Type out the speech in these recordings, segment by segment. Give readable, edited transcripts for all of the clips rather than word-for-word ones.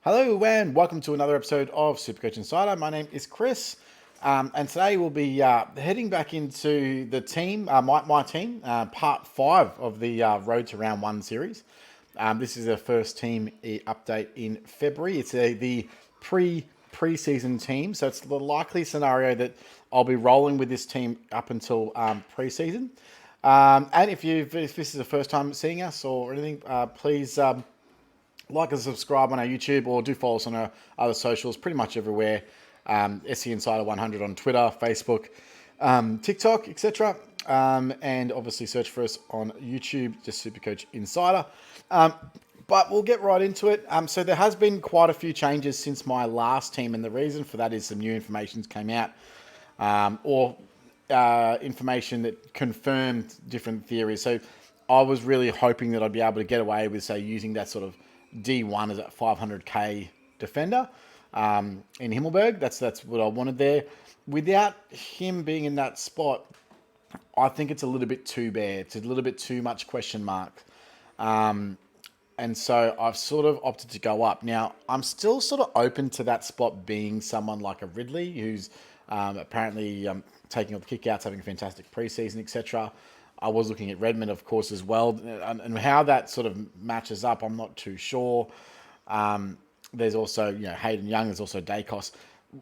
Hello and welcome to another episode of Supercoach Insider. My name is Chris, and today we'll be heading back into the team, my team, part 5 of the Road to Round 1 series. This is the first team update in February. It's the pre-season team, so it's the likely scenario that I'll be rolling with this team up until pre-season. And if this is the first time seeing us or anything, please like and subscribe on our YouTube, or do follow us on our other socials, pretty much everywhere. SC Insider 100 on Twitter, Facebook, TikTok, etc. And obviously search for us on YouTube, just Supercoach Insider. But we'll get right into it. So there has been quite a few changes since my last team, and the reason for that is some new information came out, or information that confirmed different theories. So I was really hoping that I'd be able to get away with, say, using that sort of D1 as a 500k defender in Himmelberg. That's what I wanted there. Without him being in that spot, I think it's a little bit too bare. It's a little bit too much question mark. And so I've sort of opted to go up. Now, I'm still sort of open to that spot being someone like a Ridley, who's apparently taking all the kickouts, having a fantastic preseason, etc. I was looking at Redmond, of course, as well. And how that sort of matches up, I'm not too sure. There's also, Hayden Young. There's also Dacos.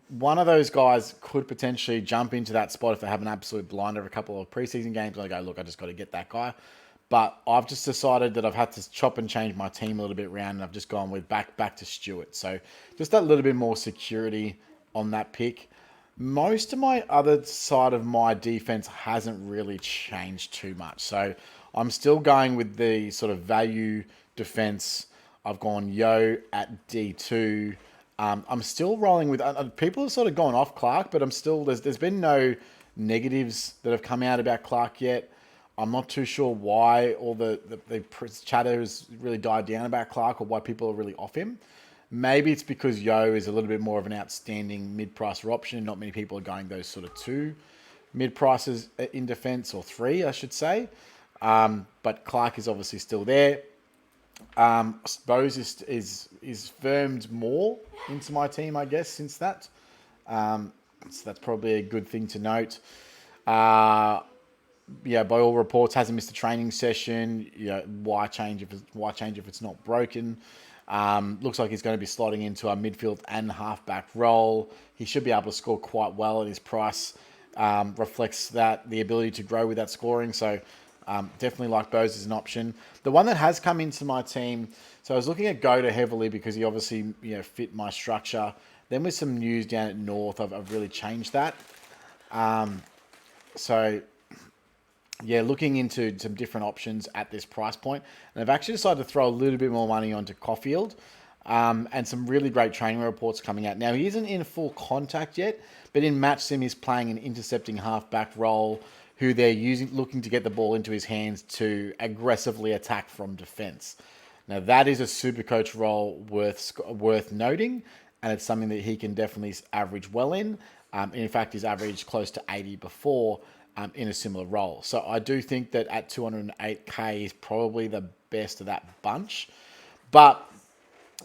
One of those guys could potentially jump into that spot if they have an absolute blinder of a couple of preseason games. I go, look, I just got to get that guy. But I've just decided that I've had to chop and change my team a little bit around, and I've just gone with back to Stewart. So just that little bit more security on that pick. Most of my other side of my defense hasn't really changed too much. So I'm still going with the sort of value defense. I've gone Yo at D2. I'm still rolling with... people have sort of gone off Clark, but I'm still... There's been no negatives that have come out about Clark yet. I'm not too sure why all the chatter has really died down about Clark, or why people are really off him. Maybe it's because Yo is a little bit more of an outstanding mid-pricer option. Not many people are going those sort of 2 mid-prices in defense, or 3, I should say. But Clark is obviously still there. Bose is firmed more into my team, I guess, since that. So that's probably a good thing to note. By all reports, hasn't missed a training session. Why change if it's not broken? Looks like he's going to be slotting into a midfield and halfback role. He should be able to score quite well, and his price reflects that, the ability to grow with that scoring. So definitely like Bose as an option. The one that has come into my team, so I was looking at Goda heavily because he obviously fit my structure. Then with some news down at North, I've really changed that. Looking into some different options at this price point. And I've actually decided to throw a little bit more money onto Caulfield, and some really great training reports coming out. Now, he isn't in full contact yet, but in match sim, he's playing an intercepting halfback role, who they're looking to get the ball into his hands to aggressively attack from defense. Now, that is a Supercoach role worth noting, and it's something that he can definitely average well in. In fact, he's averaged close to 80 before, in a similar role. So I do think that at 208k is probably the best of that bunch. But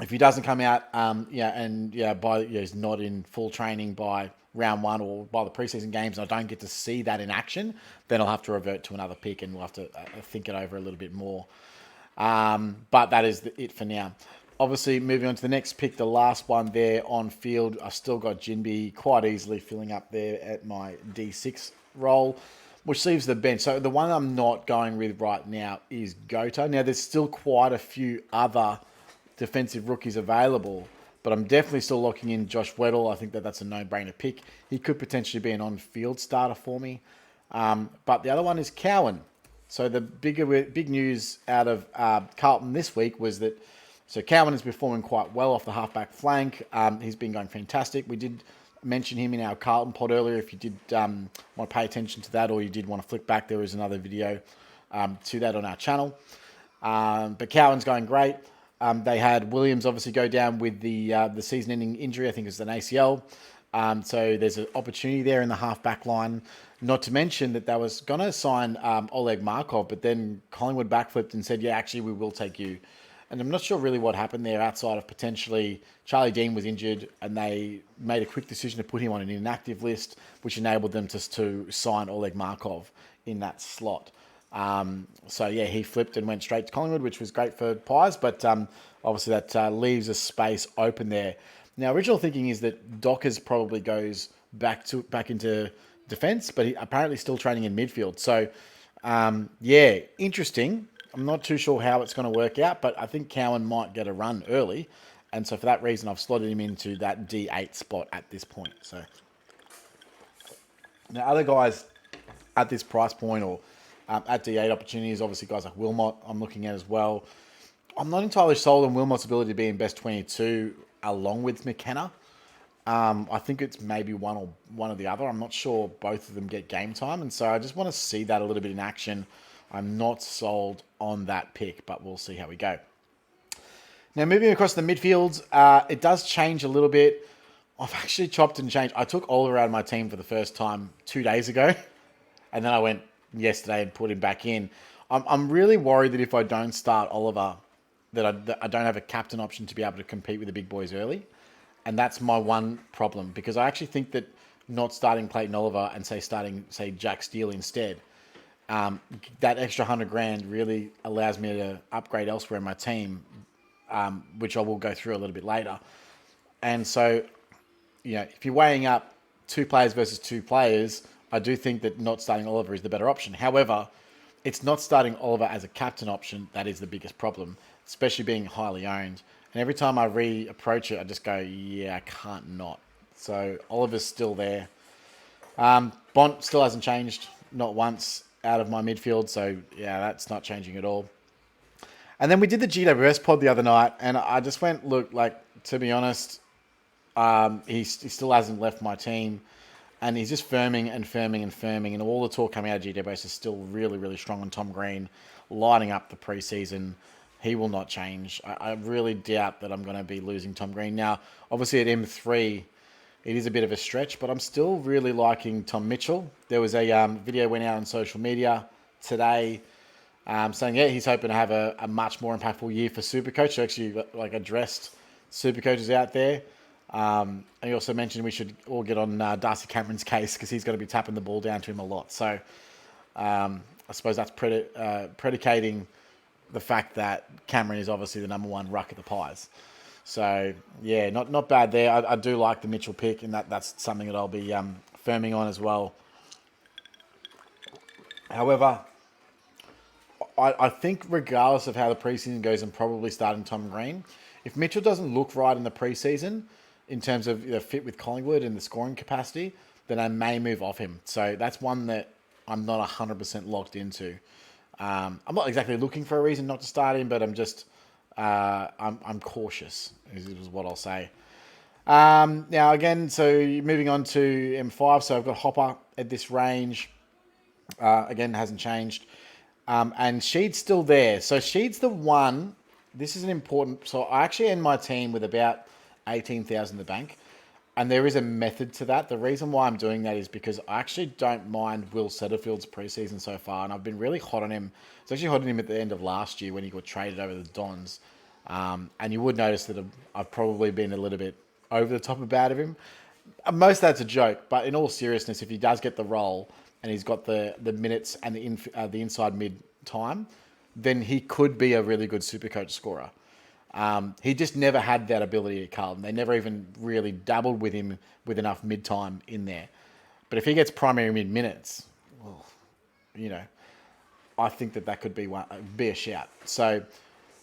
if he doesn't come out, he's not in full training by round 1 or by the preseason games, and I don't get to see that in action, then I'll have to revert to another pick, and we'll have to think it over a little bit more. But that is it for now. Obviously, moving on to the next pick, the last one there on field, I've still got Jinby quite easily filling up there at my D6 role, which leaves the bench. So the one I'm not going with right now is Gota. Now, there's still quite a few other defensive rookies available, but I'm definitely still locking in Josh Weddle. I think that's a no-brainer pick. He could potentially be an on-field starter for me. But the other one is Cowan. So the big news out of Carlton this week was that Cowan is performing quite well off the halfback flank. He's been going fantastic. We did mention him in our Carlton pod earlier. If you did want to pay attention to that, or you did want to flick back, there was another video to that on our channel. But Cowan's going great. They had Williams obviously go down with the season-ending injury. I think it was an ACL. So there's an opportunity there in the half-back line. Not to mention that they was going to sign Oleg Markov, but then Collingwood backflipped and said, yeah, actually, we will take you. And I'm not sure really what happened there outside of potentially Charlie Dean was injured and they made a quick decision to put him on an inactive list, which enabled them to sign Oleg Markov in that slot. He flipped and went straight to Collingwood, which was great for Pies, but obviously that leaves a space open there. Now, original thinking is that Dockers probably goes back into defence, but he apparently still training in midfield. So, interesting. I'm not too sure how it's going to work out, but I think Cowan might get a run early. And so for that reason, I've slotted him into that D8 spot at this point. So now other guys at this price point or at D8 opportunities, obviously guys like Wilmot I'm looking at as well. I'm not entirely sold on Wilmot's ability to be in best 22 along with McKenna. I think it's maybe one or the other. I'm not sure both of them get game time. And so I just want to see that a little bit in action. I'm not sold on that pick, but we'll see how we go. Now, moving across the midfield, it does change a little bit. I've actually chopped and changed. I took Oliver out of my team for the first time 2 days ago, and then I went yesterday and put him back in. I'm really worried that if I don't start Oliver, that I don't have a captain option to be able to compete with the big boys early. And that's my one problem, because I actually think that not starting Clayton Oliver and starting Jack Steele instead, that extra $100,000 really allows me to upgrade elsewhere in my team, which I will go through a little bit later. And so, if you're weighing up 2 players versus 2 players, I do think that not starting Oliver is the better option. However, it's not starting Oliver as a captain option that is the biggest problem, especially being highly owned. And every time I re-approach it, I just go, yeah, I can't not. So Oliver's still there. Bont still hasn't changed, not once, out of my midfield. So, yeah, that's not changing at all. And then we did the GWS pod the other night, and I just went, look, to be honest, he still hasn't left my team. And he's just firming. And all the talk coming out of GWS is still really, really strong on Tom Green, lighting up the preseason. He will not change. I really doubt that I'm going to be losing Tom Green. Now, obviously at M3, it is a bit of a stretch, but I'm still really liking Tom Mitchell. There was a video went out on social media today saying, he's hoping to have a much more impactful year for Supercoach. So actually, addressed Supercoaches out there. And he also mentioned we should all get on Darcy Cameron's case because he's going to be tapping the ball down to him a lot. So I suppose that's predicating the fact that Cameron is obviously the number 1 ruck at the Pies. So, yeah, not bad there. I do like the Mitchell pick, and that's something that I'll be firming on as well. However, I think regardless of how the preseason goes, I'm probably starting Tom Green. If Mitchell doesn't look right in the preseason, in terms of fit with Collingwood and the scoring capacity, then I may move off him. So that's one that I'm not 100% locked into. I'm not exactly looking for a reason not to start him, but I'm just I'm cautious, is what I'll say. Now again, so moving on to M5. So I've got Hopper at this range. Again, hasn't changed. And Sheed's still there. So Sheed's the one. This is an important. So I actually end my team with about 18,000 in the bank. And there is a method to that. The reason why I'm doing that is because I actually don't mind Will Setterfield's preseason so far. And I've been really hot on him. I was actually hot on him at the end of last year when he got traded over the Dons. And you would notice that I've probably been a little bit over the top about him. Most of that's a joke. But in all seriousness, if he does get the role and he's got the minutes and the inside mid time, then he could be a really good Supercoach scorer. He just never had that ability at Carlton. They never even really dabbled with him with enough mid-time in there. But if he gets primary mid-minutes, well, I think that could be a shout. So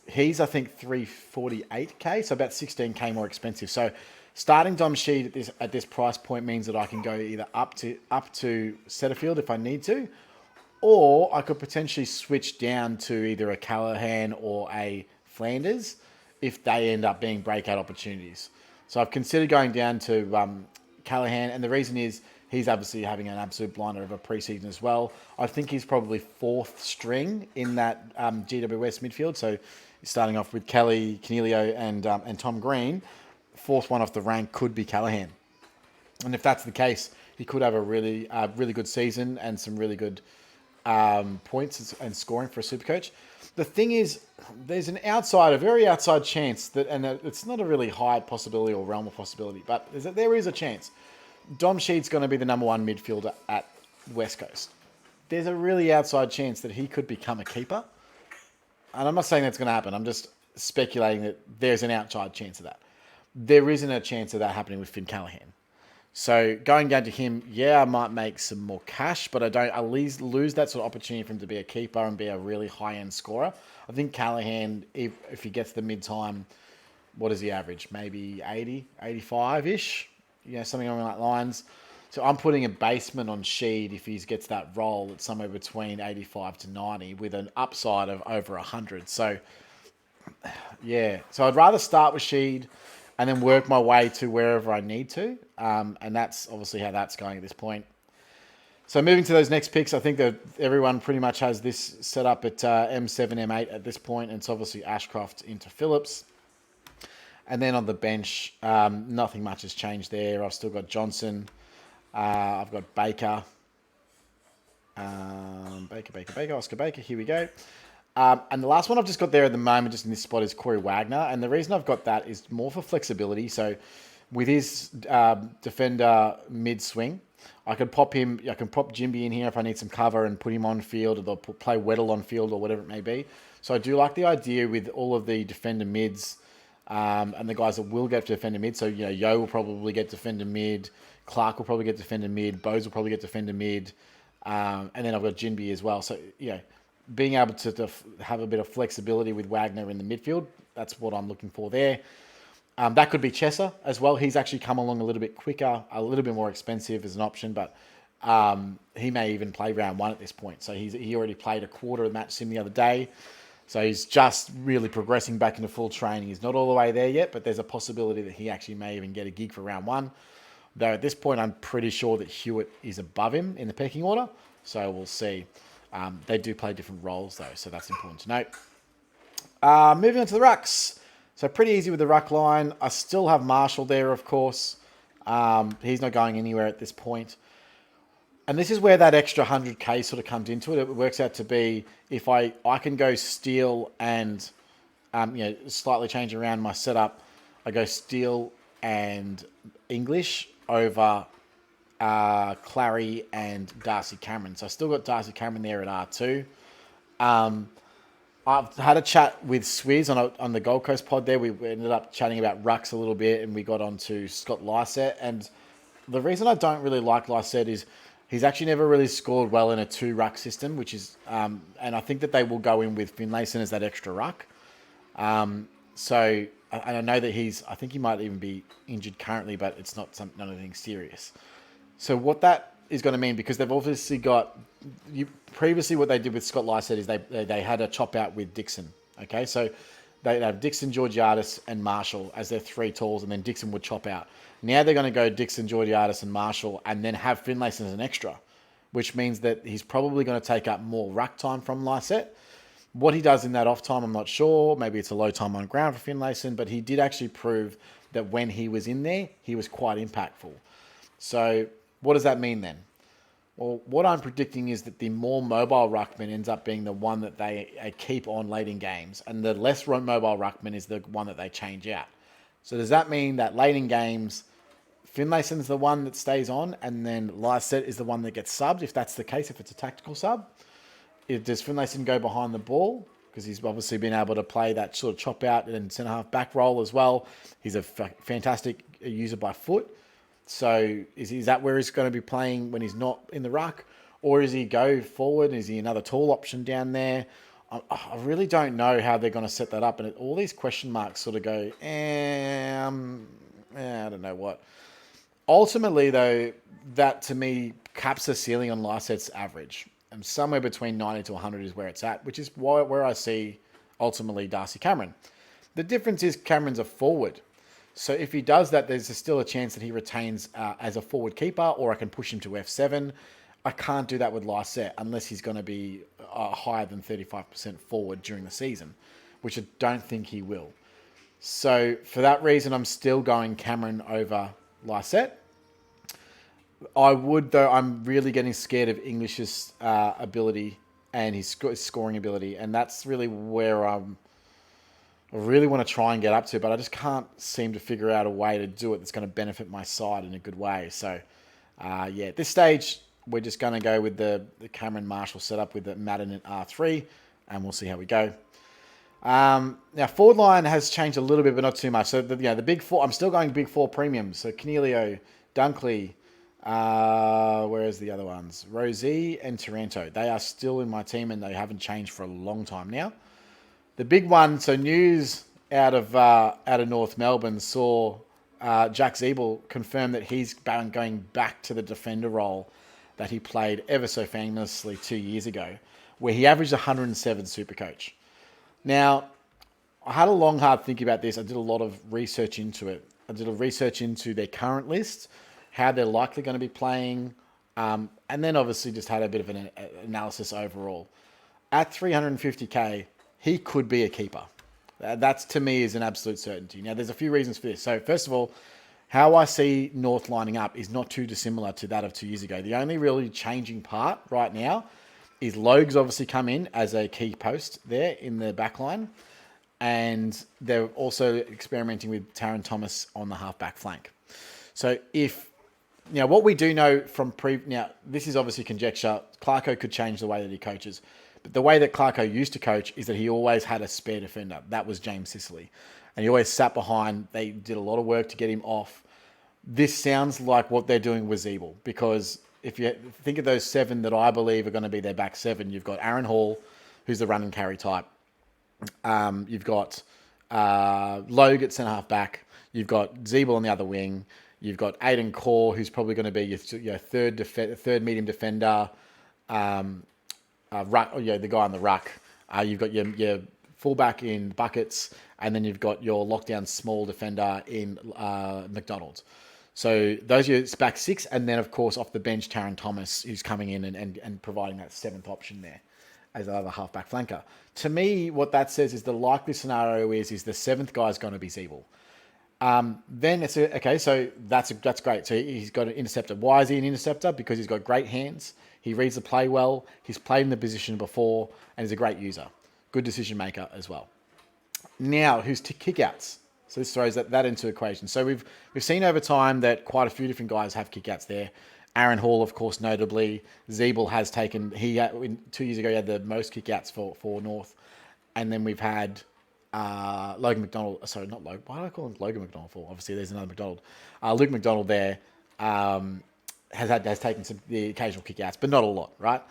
he's, I think, 348k, so about 16k more expensive. So starting Dom Sheed at this price point means that I can go either up to Setterfield if I need to, or I could potentially switch down to either a Callahan or a Flanders if they end up being breakout opportunities. So I've considered going down to Callahan, and the reason is he's obviously having an absolute blinder of a preseason as well. I think he's probably 4th string in that GWS midfield. So starting off with Kelly, Canelio, and Tom Green, 4th one off the rank could be Callahan. And if that's the case, he could have a really good season and some really good points and scoring for a Supercoach. The thing is, there's a very outside chance that, and it's not a really high possibility or realm of possibility, but there is a chance Dom Sheed's going to be the number one midfielder at West Coast. There's a really outside chance that he could become a keeper. And I'm not saying that's going to happen. I'm just speculating that there's an outside chance of that. There isn't a chance of that happening with Finn Callaghan. So going down to him, I might make some more cash, but I don't at least lose that sort of opportunity for him to be a keeper and be a really high-end scorer. I think Callaghan, if he gets the mid-time, what does he average? Maybe 80, 85-ish? Something along that lines. So I'm putting a basement on Sheed if he gets that role at somewhere between 85 to 90 with an upside of over 100. So, So I'd rather start with Sheed and then work my way to wherever I need to. And that's obviously how that's going at this point. So moving to those next picks, I think that everyone pretty much has this set up at M7, M8 at this point. And it's obviously Ashcroft into Phillips. And then on the bench, nothing much has changed there. I've still got Johnson. I've got Baker. Oscar Baker. Here we go. And the last one I've just got there at the moment, just in this spot, is Corey Wagner. And the reason I've got that is more for flexibility. So with his defender mid-swing, I can pop Jimby in here if I need some cover and put him on field, or play Weddle on field or whatever it may be. So I do like the idea with all of the defender mids and the guys that will get defender mid. So, Yo will probably get defender mid. Clark will probably get defender mid. Bose will probably get defender mid. And then I've got Jinby as well. So, being able to have a bit of flexibility with Wagner in the midfield, that's what I'm looking for there. That could be Chesser as well. He's actually come along a little bit quicker, a little bit more expensive as an option, but he may even play round one at this point. So he already played a quarter of the match sim the other day. So he's just really progressing back into full training. He's not all the way there yet, but there's a possibility that he actually may even get a gig for round one. Though at this point, I'm pretty sure that Hewitt is above him in the pecking order. So we'll see. They do play different roles, though, so that's important to note. Moving on to the rucks. So pretty easy with the ruck line. I still have Marshall there, of course. He's not going anywhere at this point. And this is where that extra 100K sort of comes into it. It works out to be, if I can go Steele and slightly change around my setup, I go Steele and English over Clary and Darcy Cameron. So I still got Darcy Cameron there at R2. I've had a chat with Swizz on the Gold Coast pod there. We ended up chatting about rucks a little bit, and we got on to Scott Lycett. And the reason I don't really like Lycett is he's actually never really scored well in a 2-ruck system, which is, and I think that they will go in with Finlayson as that extra ruck. So, and I know that I think he might even be injured currently, but it's not anything serious. So what that is going to mean, because they've obviously got, previously what they did with Scott Lycett is they had a chop out with Dixon. Okay, so they have Dixon, Georgiadis, and Marshall as their 3 talls, and then Dixon would chop out. Now they're going to go Dixon, Georgiadis, and Marshall, and then have Finlayson as an extra, which means that he's probably going to take up more ruck time from Lycett. What he does in that off time, I'm not sure. Maybe it's a low time on ground for Finlayson, but he did actually prove that when he was in there, he was quite impactful. So what does that mean then? Well, what I'm predicting is that the more mobile ruckman ends up being the one that they keep on late in games, and the less mobile ruckman is the one that they change out. So does that mean that late in games, Finlayson's the one that stays on, and then Lycett is the one that gets subbed, if that's the case, if it's a tactical sub? Does Finlayson go behind the ball? Because he's obviously been able to play that sort of chop out and centre-half back role as well. He's a fantastic user by foot. So is that where he's going to be playing when he's not in the ruck? Or is he go forward? Is he another tall option down there? I really don't know how they're going to set that up. And all these question marks sort of go, I don't know what. Ultimately, though, that to me caps the ceiling on Lycett's average. And somewhere between 90 to 100 is where it's at, which is where I see ultimately Darcy Cameron. The difference is Cameron's a forward. So if he does that, there's still a chance that he retains as a forward keeper, or I can push him to F7. I can't do that with Lycett unless he's going to be higher than 35% forward during the season, which I don't think he will. So for that reason, I'm still going Cameron over Lycett. I would, though. I'm really getting scared of English's ability and his scoring ability, and that's really where I really want to try and get up to, but I just can't seem to figure out a way to do it that's going to benefit my side in a good way. So, at this stage, we're just going to go with the Cameron Marshall setup with the Madden at R3, and we'll see how we go. Now, forward line has changed a little bit, but not too much. So, the big four, I'm still going big four premiums. So, Cornelio, Dunkley, where's the other ones? Rosie and Taranto. They are still in my team, and they haven't changed for a long time now. The big one, so news out of North Melbourne saw Jack Zeeble confirm that he's going back to the defender role that he played ever so famously 2 years ago, where he averaged 107 Supercoach. Now, I had a long, hard think about this. I did a lot of research into it. I did a research into their current list, how they're likely going to be playing, and then obviously just had a bit of an analysis overall. At 350k, he could be a keeper. That's, to me, is an absolute certainty. Now, there's a few reasons for this. So, first of all, how I see North lining up is not too dissimilar to that of 2 years ago. The only really changing part right now is Logue's obviously come in as a key post there in the back line. And they're also experimenting with Taron Thomas on the half-back flank. So what we do know from now, this is obviously conjecture. Clarko could change the way that he coaches. But the way that Clarko used to coach is that he always had a spare defender. That was James Sicily. And he always sat behind. They did a lot of work to get him off. This sounds like what they're doing with Zeeble, because if you think of those seven that I believe are going to be their back seven, you've got Aaron Hall, who's the run and carry type. You've got Logue at centre half back. You've got Zeeble on the other wing. You've got Aiden Core, who's probably going to be your third medium defender. The guy on the ruck. You've got your fullback in Buckets, and then you've got your lockdown small defender in McDonald. So those are your back six, and then of course off the bench, Taron Thomas, who's coming in and providing that seventh option there as another halfback flanker. To me, what that says is the likely scenario is the seventh guy's going to be Zeeble. Then it's okay, so that's great. So he's got an interceptor. Why is he an interceptor? Because he's got great hands. He reads the play well. He's played in the position before, and he's a great user. Good decision maker as well. Now, who's kickouts? So this throws that into equation. So we've seen over time that quite a few different guys have kickouts there. Aaron Hall, of course, notably. Zeeble has taken. 2 years ago, he had the most kickouts for North, and then we've had Logan McDonald. Sorry, not Logan. Why do I call him Logan McDonald for? Obviously, there's another McDonald. Luke McDonald there has taken the occasional kickouts, but not a lot, right?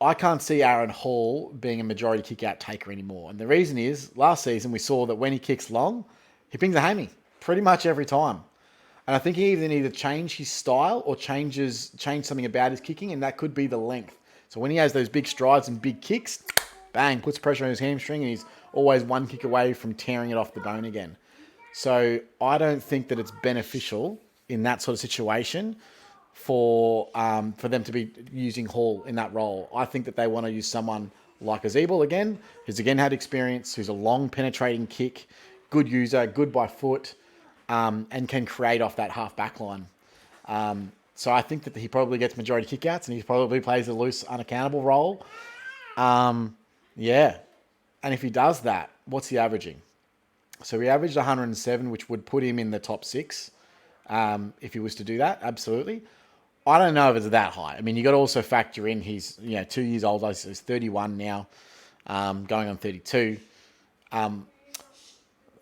I can't see Aaron Hall being a majority kick-out taker anymore. And the reason is, last season we saw that when he kicks long, he pings a hammy pretty much every time. And I think he either change his style or change something about his kicking, and that could be the length. So when he has those big strides and big kicks, bang, puts pressure on his hamstring, and he's always one kick away from tearing it off the bone again. So I don't think that it's beneficial in that sort of situation for them to be using Hall in that role. I think that they want to use someone like Zeeble again, who's again had experience, who's a long penetrating kick, good user, good by foot, and can create off that half back line. So I think that he probably gets majority kickouts, and he probably plays a loose, unaccountable role. And if he does that, what's he averaging? So he averaged 107, which would put him in the top six if he was to do that, absolutely. I don't know if it's that high. I mean, you got to also factor in he's 2 years old. He's 31 now, going on 32.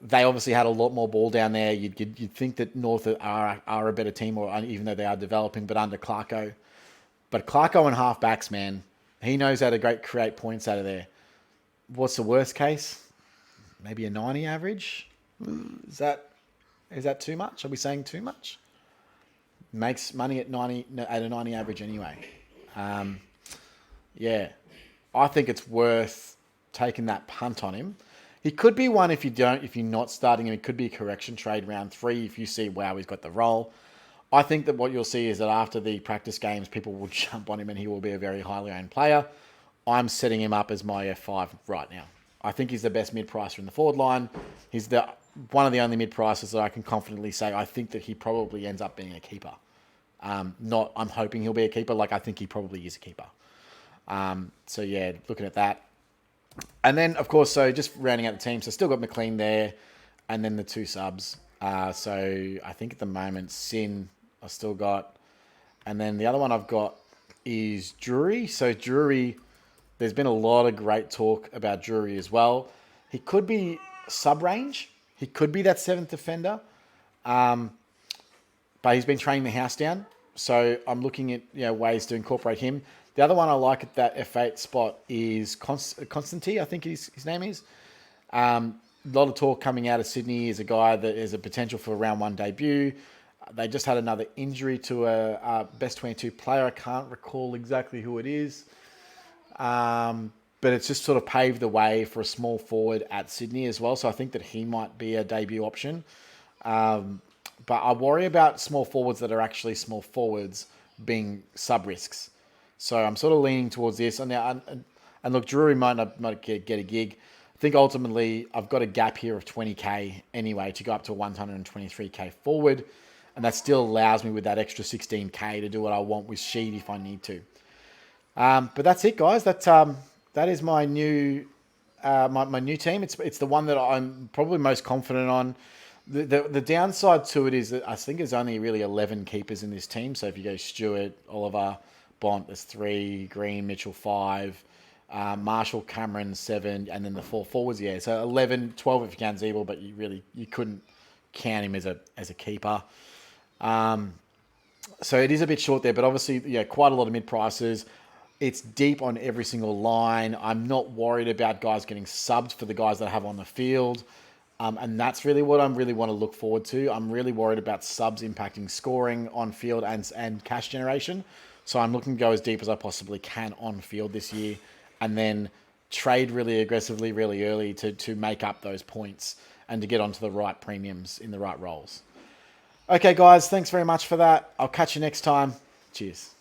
They obviously had a lot more ball down there. You'd think that North are a better team, or even though they are developing, but under Clarko. But Clarko and halfbacks, man, he knows how to create points out of there. What's the worst case? Maybe a 90 average? Is that too much? Are we saying too much? Makes money at a 90 average anyway. I think it's worth taking that punt on him. He could be one if you're not starting him. It could be a correction trade round 3 if you see, wow, he's got the role. I think that what you'll see is that after the practice games, people will jump on him and he will be a very highly owned player. I'm setting him up as my F5 right now. I think he's the best mid-pricer in the forward line. He's one of the only mid-pricers that I can confidently say I think that he probably ends up being a keeper. Not, I'm hoping he'll be a keeper. Like, I think he probably is a keeper. So yeah, looking at that. And then, of course, so just rounding out the team. So still got McLean there, and then the 2 subs. So I think at the moment, Sin I've still got. And then the other one I've got is Drury. So Drury, there's been a lot of great talk about Drury as well. He could be sub-range. He could be that 7th defender. But he's been training the house down. So I'm looking at ways to incorporate him. The other one I like at that F8 spot is Constantine, I think his name is. A lot of talk coming out of Sydney. Is a guy that is a potential for a round 1 debut. They just had another injury to a best 22 player. I can't recall exactly who it is. But it's just sort of paved the way for a small forward at Sydney as well. So I think that he might be a debut option. But I worry about small forwards that are actually small forwards being sub-risks. So I'm sort of leaning towards this. And look, Drury might get a gig. I think ultimately I've got a gap here of 20k anyway to go up to a 123k forward. And that still allows me with that extra 16k to do what I want with Sheed if I need to. But that's it, guys. That is my new my new team. It's the one that I'm probably most confident on. The downside to it is that I think there's only really 11 keepers in this team. So if you go Stewart, Oliver, Bont, there's 3, Green, Mitchell, 5, Marshall, Cameron, 7, and then the 4 forwards. Yeah, so 11, 12 if you count Zeeble, but you couldn't count him as a keeper. So it is a bit short there, but obviously, quite a lot of mid prices. It's deep on every single line. I'm not worried about guys getting subbed for the guys that I have on the field. And that's really what I really want to look forward to. I'm really worried about subs impacting scoring on field and cash generation. So I'm looking to go as deep as I possibly can on field this year and then trade really aggressively really early to make up those points and to get onto the right premiums in the right roles. Okay, guys, thanks very much for that. I'll catch you next time. Cheers.